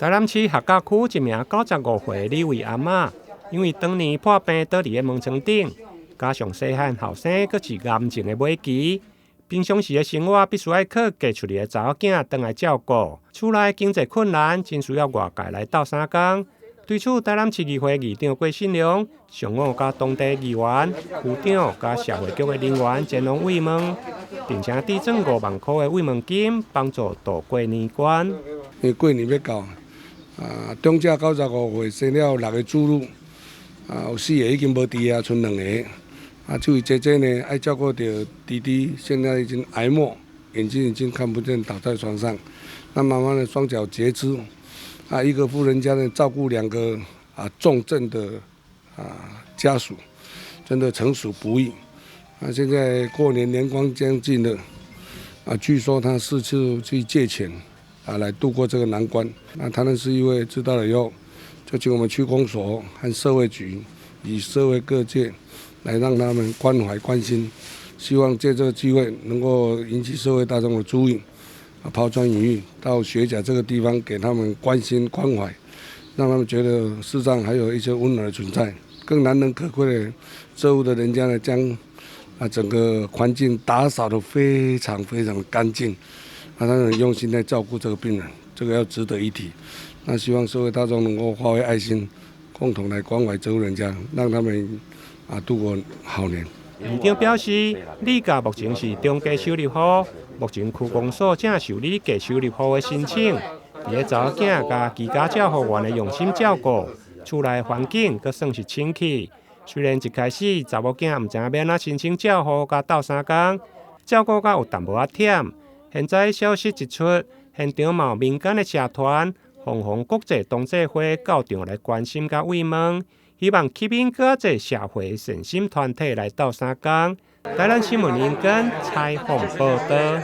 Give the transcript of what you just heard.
台南市客家区一名95岁李慧阿嬷，因为当年破病倒伫个门床顶，加上细汉后生佫是癌症的末期，平常时的生活必须要靠嫁出去的查某囝回来照顾，厝内经济困难，真需要外界来斗相共。对此，台南市议会议长郭信良、常务甲当地议员、区长甲社会局的人员前往慰问，并且递赠5万块的慰问金，帮助度过年关。因为过年要到，中者95岁生了6个子女，有4个已经无伫啊，剩2个。这位姐姐呢，爱照顾到弟弟，现在已经癌末，眼睛已经看不见，倒在床上。那妈妈呢，双脚截肢。一个富人家呢，照顾2个重症的家属，真的诚属不易。现在过年年关将近了，据说他4次去借钱来度过这个难关。台南市议会知道了以后，就请我们区公所和社会局以社会各界来让他们关怀关心，希望借这个机会能够引起社会大众的注意。抛砖引玉到学甲这个地方，给他们关心关怀，让他们觉得世上还有一些温暖的存在。更难能可贵的，这户的人家呢，将整个环境打扫得非常非常的干净，他很用心在照顾这个病人，这个要值得一提。那希望社会大众能够发挥爱心，共同来关怀这户人家，让他们度过好年。议长表示，理价目前是中价收入户，目前区公所正受理价收入户的申请。伫个查某囝甲居家照护员的用心照顾，厝内环境阁算是清气。虽然一开始查某囝毋知影要怎申请照护甲斗相共，照顾甲有淡薄仔忝。现在消息一出，现场嘛有民间的社团、凤凰国际同济会到场来关心甲慰问。希望吸引更多社会善心团体来斗相共。台南新闻林根采访报道。